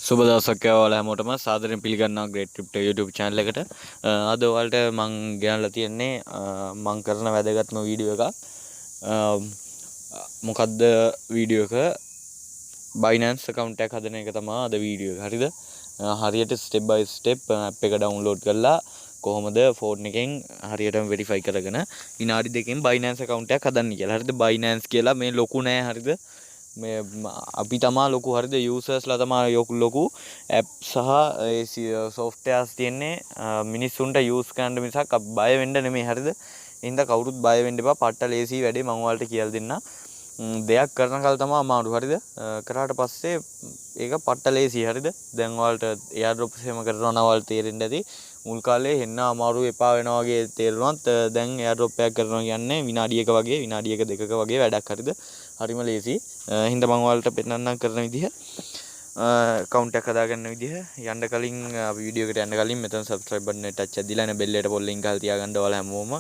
සුබ දවසක් ඔයාලා හැමෝටම සාදරයෙන් පිළිගන්නවා Great Crypto YouTube channel එකට. අද ඔයාලට මම ගෙනල්ලා තියෙන්නේ මම කරන වැදගත්ම වීඩියෝ එකක්. මොකද්ද වීඩියෝ එක? Binance account එකක් හදන එක තමයි අද වීඩියෝ එක. හරිද? හරියට step by step app එක download කරලා කොහොමද ෆෝන් එකෙන් හරියටම verify කරගෙන විනාඩි දෙකකින් Binance account එකක් හදන්න කියලා. හරිද? Binance කියලා මේ ලොකු නෑ. හරිද? මේ අපි තමා ලොකු. හරිද? යූසර්ස්ලා තමා ලොකු. ඇප් සහ සොෆ්ට්වෙයාර්ස් තියෙන්නේ මිනිස්සුන්ට යූස් කරන්න මිසක් බය වෙන්න නෙමෙයි. හරිද? එහෙනම් කවුරුත් බය වෙන්න එපා. පට්ට ලේසි වැඩේ මම ඔයාලට කියලා දෙන්නම්. දෙයක් කරන කල් තමයි අමාරු. හරිද? කරාට පස්සේ ඒක පට්ට ලේසි. හරිද? දැන් ඔයාලට airdrop එහෙම කරනවා නම් ඔයාලට තේරෙන්න ඇති. මුල් කාලේ හෙන්න අමාරු එපා වෙනවා වගේ තේරුණත් දැන් airdrop එකක් කරනවා කියන්නේ විනාඩි 1 වගේ විනාඩි 1-2ක වගේ වැඩක්. හරිද? හරිම ලේසි. හින්දා මම ඔයාලට පෙන්නන්නම් කරන විදිහ account එකක් හදාගන්න විදිහ. යන්න කලින් අපි වීඩියෝ එකට යන්න කලින් මෙතන subscribe button එක touch කරලා එන bell එකට පොල් link ගහලා තියාගන්න ඔයාලා හැමෝම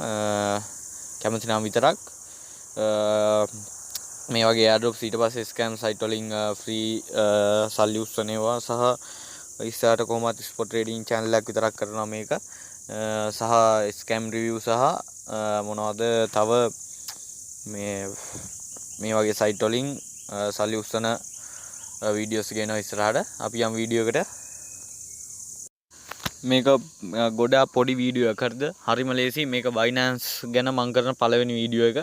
කැමති නම් විතරක් මේ වගේ airdrops ඊට පස්සේ scam site වලින් free සල්ලි උස්සනවා සහ ඉස්සරහට කොහොමද spot trading channel එකක් විතරක් කරනවා මේක සහ scam review සහ මොනවද තව මේ වගේ site වලින් සල්ලි උස්සන වීඩියෝස් ගෙනවා ඉස්සරහට. අපි යම් වීඩියෝ එකට. මේක ගොඩාක් පොඩි වීඩියෝ එකක්. හරිද? හරිම ලේසි. මේක Binance ගැන මම කරන පළවෙනි වීඩියෝ එක.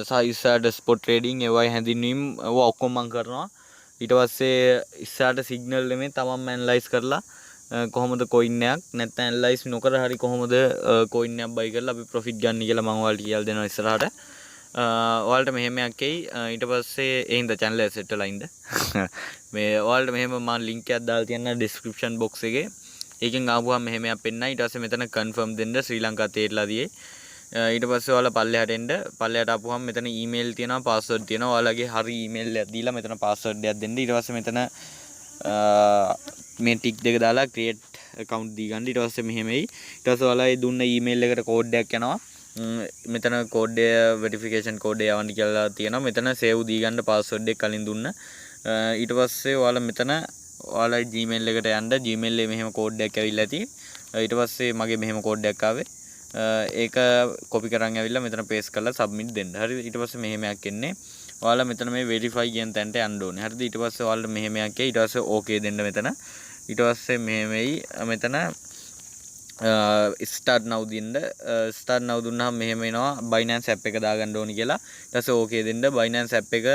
සහ ඉස්සරහට spot trading ඒවයි හැඳින්වීම ඒවා ඔක්කොම මම කරනවා. ඊට පස්සේ ඉස්සරහට signal නෙමෙයි තමන්ම analyze කරලා කොහොමද coin එකක් නැත්නම් analyze නොකර හරි කොහොමද coin එකක් buy කරලා අපි profit ගන්න කියලා මම ඔයාලට කියලා දෙනවා ඉස්සරහට. ඔයාලට මෙහෙම එකක් එයි. ඊට පස්සේ ඒ හින්දා channel එක set වෙලා ඉන්න. මේ ඔයාලට මෙහෙම මම link එකක් දාලා තියන්න description box එකේ. ඒකෙන් ආවම මෙහෙම එකක් පෙන්නයි. ඊට පස්සේ මෙතන confirm දෙන්න ශ්‍රී ලංකා තේරලා දියේ. ඊට පස්සේ ඔයාලා පල්ලෙහාට එන්න. පල්ලෙහාට ආපුවම මෙතන email තියෙනවා, password තියෙනවා. ඔයාලගේ හරි email එකක් දීලා මෙතන password එකක් දෙන්න. ඊට පස්සේ මෙතන මේ tick දෙක දාලා create account දී ගන්න. ඊට පස්සේ මෙහෙම එයි. ඊට පස්සේ ඔයාලා ඒ දුන්න email එකට code එකක් යනවා. මෙතන code එක verification code එක යවන්න කියලා තියෙනවා. මෙතන save දී ගන්න password එක කලින් දුන්න. ඊට පස්සේ ඔයාලා මෙතන ඔයාලා Gmail එකට යන්න. Gmail එකේ මෙහෙම code එකක් ඇවිල්ලා ඇති. ඊට පස්සේ මගේ මෙහෙම code එකක් ආවේ. ඒක copy කරන් ඇවිල්ලා මෙතන paste කරලා submit දෙන්න. හරිද? ඊට පස්සේ මෙහෙම එකක් එන්නේ. ඔයාලා මෙතන මේ verify කියන තැනට යන්න ඕනේ. හරිද? ඊට පස්සේ ඔයාලට මෙහෙම එකක් එයි. ඊට පස්සේ okay දෙන්න මෙතන. ඊට පස්සේ මෙහෙම එයි. මෙතන start now දෙන්න. start now දුන්නාම මෙහෙම එනවා Binance app එක දාගන්න ඕනි කියලා. ඊට පස්සේ okay දෙන්න. Binance app එක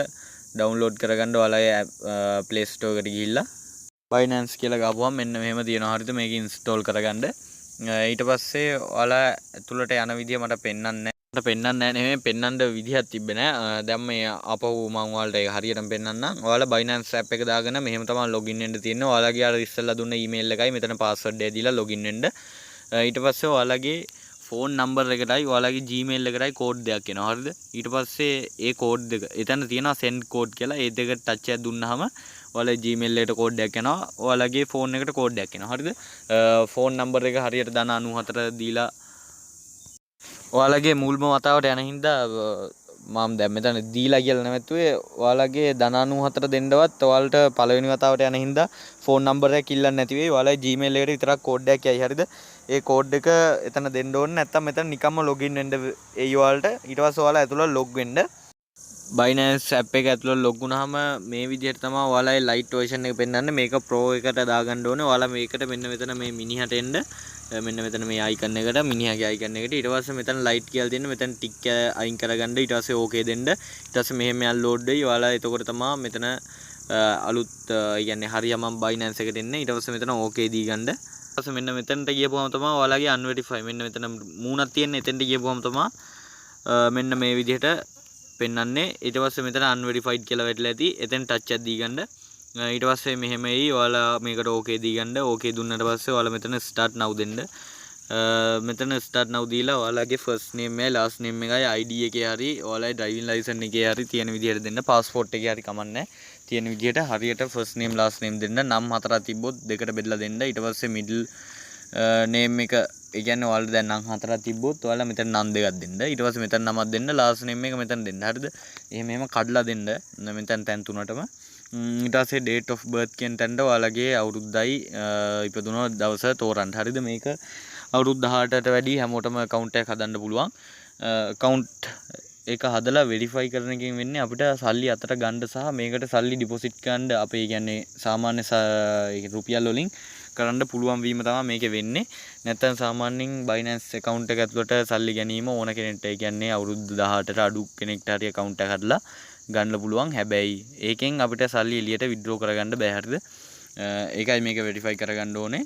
download කරගන්න ඔයාලා Play Store එකට ගිහිල්ලා Binance කියලා ගාපුවම මෙන්න මෙහෙම තියෙනවා. හරිද? මේක install කරගන්න. ඊට පස්සේ ඔයාලා ඇතුළට යන විදිය මට පෙන්වන්න නැහැ. මට පෙන්වන්න නැහැ නෙමෙයි පෙන්වන්න විදිහක් තිබ්බේ නැහැ. දැන් මේ අපහු මම ඔයාලට ඒක හරියටම පෙන්වන්නම්. ඔයාලා Binance app එක දාගෙන මෙහෙම තමයි login වෙන්න තියෙන්නේ. ඔයාලගේ අර ඉස්සෙල්ලා දුන්න email එකයි මෙතන password එක දීලා login වෙන්න. ඊට පස්සේ ඔයාලගේ phone number එකටයි ඔයාලගේ Gmail එකටයි code දෙකක් එනවා. හරිද? ඊට පස්සේ ඒ code දෙක එතන තියෙනවා send code කියලා. ඒ දෙක touch එකක් දුන්නාම ඔයාලා Gmail එකට code එකක් එනවා. ඔයාලගේ phone එකට code එකක් එනවා. හරිද? phone number එක හරියට ධන 94 දීලා ඔයාලගේ මුල්ම වතාවට යන හින්දා මම දැන් මෙතන දීලා කියලා නැවතුවේ. ඔයාලගේ ධන 94 දෙන්නවත් ඔයාලට පළවෙනි වතාවට යන හින්දා phone number එක කිල්ලන්න නැති වෙයි. ඔයාලගේ Gmail එකට විතරක් code එකක් යයි. හරිද? ඒ code එක එතන දෙන්න ඕනේ. නැත්නම් මෙතන නිකම්ම login වෙන්න එයි ඔයාලට. ඊට පස්සේ ඔයාලා ඇතුළට log වෙන්න. Binance app එක ඇතුළට log වුණාම මේ විදිහට තමයි ඔයාලගේ light version එක පෙන්වන්නේ. මේක pro එකට දාගන්න ඕනේ. ඔයාලා මේකට මෙන්න මෙතන මේ මිනිහට එන්න. මෙන්න මෙතන මේ icon එකට මිනිහාගේ icon එකට ඊට පස්සේ මෙතන light කියලා තියෙන මෙතන tick අයින් කරගන්න. ඊට පස්සේ okay දෙන්න. ඊට පස්සේ මෙහෙම load වෙයි. ඔයාලා එතකොට තමයි මෙතන අලුත් කියන්නේ හරියම Binance එකට එන්නේ. ඊට පස්සේ මෙතන okay දී ගන්න. ඊට පස්සේ මෙන්න මෙතනට ගියපුවම තමයි ඔයාලගේ unverify මෙන්න මෙතන මූණක් තියෙන. එතෙන්ට ගියපුවම තමයි මෙන්න මේ විදිහට පෙන්වන්නේ. ඊට පස්සේ මෙතන unverified කියලා වැටලා ඇති. එතෙන් touch එකක් දී ගන්න. ඊට පස්සේ මෙහෙම එයි. ඔයාලා මේකට okay දී ගන්න. okay දුන්නාට පස්සේ ඔයාලා මෙතන start now දෙන්න. මෙතන start now දීලා ඔයාලගේ first name එකයි last name එකයි ID එකේ හරි ඔයාලගේ driving license එකේ හරි තියෙන විදිහට දෙන්න. passport එකේ හරි කමන්නේ. තියෙන විදිහට හරියට first name last name දෙන්න. නම් හතරක් තිබ්බොත් දෙකට බෙදලා දෙන්න. ඊට පස්සේ middle name එක ඒ කියන්නේ ඔයාලා දැන් නම් හතරක් තිබ්බොත් ඔයාලා මෙතන නම් දෙකක් දෙන්න. ඊට පස්සේ මෙතන නමක් දෙන්න. last name එක මෙතන දෙන්න. හරිද? එහෙම කඩලා දෙන්න. මෙතන තැන් තුනටම. ඊට පස්සේ date of birth කියන තැනට ඔයාලගේ අවුරුද්දයි ඉපදුන දවස තෝරන්න. හරිද? මේක අවුරුදු 18ට වැඩි හැමෝටම account එකක් හදන්න පුළුවන්. account එක හදලා verify කරන එකෙන් වෙන්නේ අපිට සල්ලි අතට ගන්න සහ මේකට සල්ලි deposit කරන්න අපේ කියන්නේ සාමාන්‍ය රුපියල් වලින් කරන්න පුළුවන් වීම තමයි මේකේ වෙන්නේ. නැත්නම් සාමාන්‍යයෙන් Binance account එක ඇතුළට සල්ලි ගැනීම ඕන කෙනෙක්ට ඒ කියන්නේ අවුරුදු 18ට අඩු කෙනෙක්ට හරි account එකක් හදලා ගන්න පුළුවන්. හැබැයි ඒකෙන් අපිට සල්ලි එළියට withdraw කරගන්න බෑ. හරිද? ඒකයි මේක verify කරගන්න ඕනේ.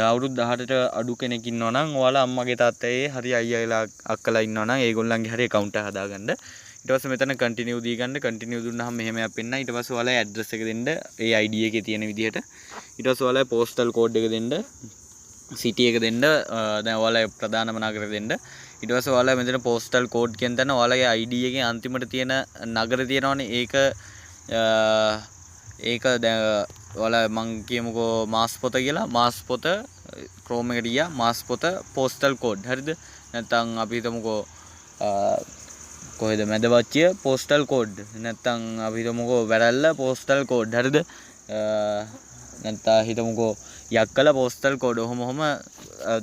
අවුරුදු 18ට අඩු කෙනෙක් ඉන්නවා නම් ඔයාලා අම්මගේ තාත්තගේ හරි අයියාලා අක්කලා ඉන්නවා නම් ඒගොල්ලන්ගේ හරි account එක හදාගන්න. ඊට පස්සේ මෙතන continue දී ගන්න. continue දුන්නාම මෙහෙම අපෙන්න. ඊට පස්සේ ඔයාලා address එක දෙන්න ඒ ID එකේ තියෙන විදිහට. ඊට පස්සේ ඔයාලා postal code එක දෙන්න. city එක දෙන්න. දැන් ඔයාලා ප්‍රධානම නගරය දෙන්න. ඊට පස්සේ ඔයාලා මෙතන postal code කියන තැන ඔයාලගේ ID එකේ අන්තිමට තියෙන නගරය තියෙනවනේ ඒක දැන් ඔයාලා මං කියමුකෝ මාස්පොත කියලා. මාස්පොත Chrome එකට ගියා. මාස්පොත postal code. හරිද? නැත්නම් අපි හිතමුකෝ කොහෙද මැදවච්චිය postal code. නැත්නම් අපි හිතමුකෝ වැරැල්ල postal code. හරිද? නැත්නම් හිතමුකෝ යක්කල postal code. ඔහොම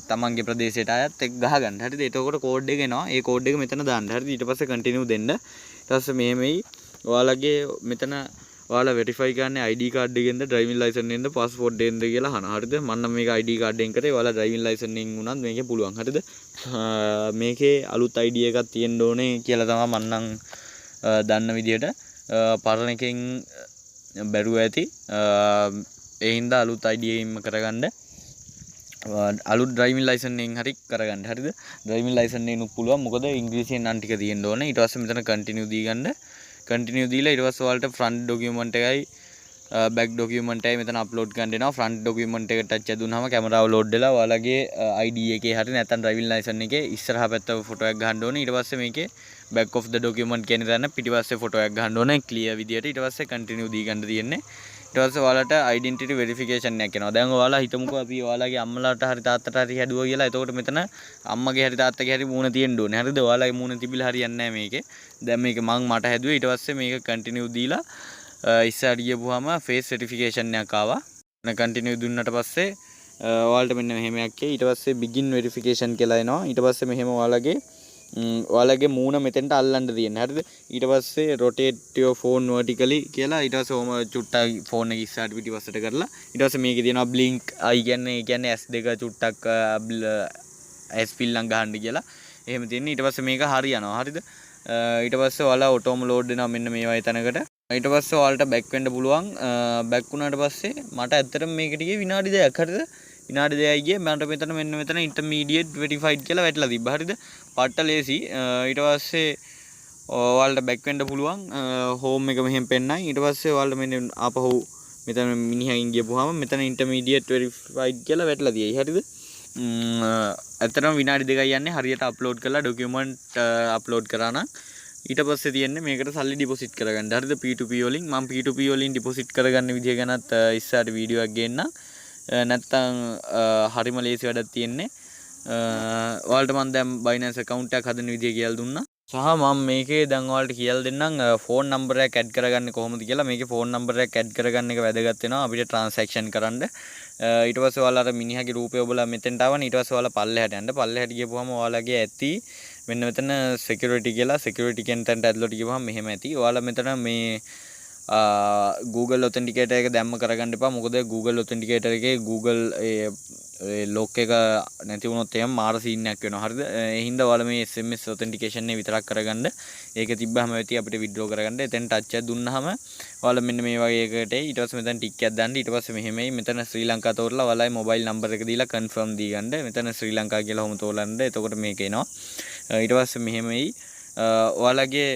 තමන්ගේ ප්‍රදේශයට ආයත් එක් ගහගන්න. හරිද? එතකොට කෝඩ් එක එනවා. ඒ කෝඩ් එක මෙතන දාන්න. හරිද? ඊට පස්සේ continue දෙන්න. ඊට පස්සේ මෙහෙමයි ඔයාලගේ මෙතන ඔයාලා verify කරන්නේ ID card එකෙන්ද driving license එකෙන්ද passport එකෙන්ද කියලා අහනවා. හරිද? මම නම් මේක ID card එකෙන් කරේ. ඔයාලා driving license එකෙන් උනත් මේකේ පුළුවන්. හරිද? මේකේ අලුත් ID එකක් තියෙන්න ඕනේ කියලා තමයි මම නම් දන්න විදියට පරණ එකෙන් බැරුව ඇති. ඒ හින්දා අලුත් ID එකකින්ම කරගන්න. අලුත් driving license එකෙන් හරි කරගන්න. හරිද? driving license එකෙන් පුළුවන්. මොකද ඉංග්‍රීසියෙන් නම් ටික තියෙන්න ඕනේ. ඊට පස්සේ මෙතන continue දී ගන්න. continue දීලා ඊට පස්සේ ඔයාලට front document එකයි back document එකයි මෙතන upload කරන්න දෙනවා. front document එකට touch දුන්නාම කැමරාව load වෙලා ඔයාලගේ ID එකේ හරි නැත්නම් driving license එකේ ඉස්සරහා පැත්ත ෆොටෝ එකක් ගන්න ඕනේ. ඊට පස්සේ මේකේ back of the document කියන තැන පිටිපස්සේ ෆොටෝ එකක් ගන්න ඕනේ clear විදියට. ඊට පස්සේ continue දී ගන්න තියෙන්නේ. ඊට පස්සේ ඔයාලට identity verification එකක් එනවා. දැන් ඔයාලා හිතමුකෝ අපි ඔයාලගේ අම්මලාට හරි තාත්තට හරි හැදුවා කියලා. එතකොට මෙතන අම්මගේ හරි තාත්තගේ හරි මූණ තියෙන්න ඕනේ. හරිද? ඔයාලගේ මූණ තිබිලා හරියන්නේ නැහැ මේකේ. දැන් මේක මට හැදුවේ. ඊට පස්සේ මේක continue දීලා ඉස්සරහට ගියපුවාම face certification එකක් ආවා. continue දුන්නට පස්සේ ඔයාලට මෙන්න මෙහෙමයක් එයි. ඊට පස්සේ begin verification කියලා එනවා. ඊට පස්සේ මෙහෙම ඔයාලගේ මූණ මෙතෙන්ට අල්ලන්න තියෙනවා. හරිද? ඊට පස්සේ rotate your phone vertically කියලා ඊට පස්සේ ඔහම චුට්ටක් ෆෝන් එක ඉස්සරහට පිටිපස්සට කරලා ඊට පස්සේ මේකේ තියෙනවා blink eye කියන්නේ S2 චුට්ටක් S පිල්ලම් ගහන්න කියලා. එහෙම තියෙන. ඊට පස්සේ මේක හරියනවා. හරිද? ඊට පස්සේ ඔයාලා ඔටෝම ලෝඩ් වෙනවා මෙන්න මේ වගේ තැනකට. ඊට පස්සේ ඔයාලට බැක් වෙන්න පුළුවන්. බැක් වුණාට පස්සේ මට ඇත්තටම මේක ටිකේ විනාඩි 2ක්. හරිද? විනාඩි 2යි ගියේ මට මෙතන intermediate verified කියලා වැටලා තිබ්බා. හරිද? පට්ට ලේසි. ඊට පස්සේ ඔයාලට බැක් වෙන්න පුළුවන්. හෝම් එක මෙහෙම පෙන්නයි. ඊට පස්සේ ඔයාලට මෙන්න ආපහු මෙතන මිනිහකින් ගියපුවාම මෙතන intermediate verified කියලා වැටලා තියෙයි. හරිද? ඇත්තටම විනාඩි 2යි යන්නේ හරියට අප්ලෝඩ් කරලා ડોකියුමන්ට් අප්ලෝඩ් කරා නම් ඊට පස්සේ තියෙන්නේ මේකට සල්ලි ඩිපොසිට් කරගන්න. හරිද? P2P වලින් මම P2P වලින් ඩිපොසිට් කරගන්න විදිය ගැනත් ඉස්සරහට වීඩියෝ එකක් ගේන්නම්. නැත්තම් හරිම ලේසි වැඩක් තියෙන්නේ. ඔයාලට මම දැන් Binance account එකක් හදන විදිය කියලා දුන්නා. සහ මම මේකේ දැන් ඔයාලට කියලා දෙන්නම් ෆෝන් නම්බර් එකක් ඇඩ් කරගන්නේ කොහොමද කියලා. මේකේ ෆෝන් නම්බර් එකක් ඇඩ් කරගන්න එක වැදගත් වෙනවා අපිට ට්‍රාන්සැක්ෂන් කරන්න. ඊට පස්සේ ඔයාලා අර මිනිහාගේ රූපය ඔබලා මෙතෙන්ට ආවනේ. ඊට පස්සේ ඔයාලා පල්ලෙහාට යන්න. පල්ලෙහාට ගියපුවම ඔයාලගේ ඇති මෙන්න මෙතන security කියලා security කියන තැනට ඇතුළට ගියපුවම මෙහෙම ඇති. ඔයාලා මෙතන මේ Google authenticator එක දැම්ම කරගන්න එපා. මොකද Google authenticator එකේ Google lock එක නැති වුණොත් එහෙම මාර සීන් එකක් වෙනවා. හරිද? ඒ හින්දා ඔයාලා මේ SMS authentication එක විතරක් කරගන්න. ඒක තිබ්බහම වෙති අපිට withdraw කරගන්න. එතෙන් touch එක දුන්නාම ඔයාලා මෙන්න මේ වගේ එකකට ඊට පස්සේ මෙතන ටික් එකක් දාන්න. ඊට පස්සේ මෙහෙමයි මෙතන ශ්‍රී ලංකා තෝරලා ඔයාලගේ mobile number එක දීලා confirm දී ගන්න. මෙතන ශ්‍රී ලංකා කියලා ඔහොම තෝරන්න. එතකොට මේක එනවා. ඊට පස්සේ මෙහෙමයි ඔයාලගේ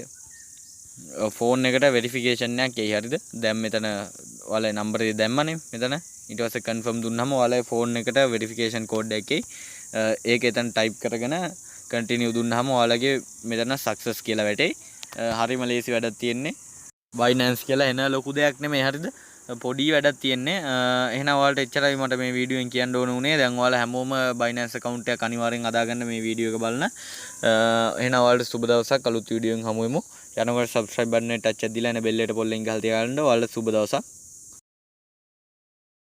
ෆෝන් එකට වෙරිෆිකේෂන් එකක් එයි. හරිද? දැන් මෙතන ඔයාලගේ නම්බර් එක දැම්මනේ මෙතන. ඊට පස්සේ කන්ෆර්ම් දුන්නාම ඔයාලගේ ෆෝන් එකට වෙරිෆිකේෂන් කෝඩ් එකක් එයි. ඒක එතන ටයිප් කරගෙන කන්ටිනියු දුන්නාම ඔයාලගේ මෙතන සක්සස් කියලා වැටෙයි. හරිම ලේසි වැඩක් තියෙන්නේ. Binance කියලා එන ලොකු දෙයක් නෙමෙයි. හරිද? පොඩි වැඩක් තියෙන්නේ. එහෙනම් ඔයාලට එච්චරයි මට මේ වීඩියෝෙන් කියන්න ඕන උනේ. දැන් ඔයාලා හැමෝම Binance account එකක් අනිවාර්යෙන් හදාගන්න මේ වීඩියෝ එක බලන. එහෙනම් ඔයාලට සුබ දවසක්. අලුත් වීඩියෝෙන් හමු වෙමු. යනකොට subscribe button එක ටච් එකක් දීලා එන bell එකට පොල්ලෙන් ගහලා තියාගන්න. ඔයාලට සුබ දවසක්.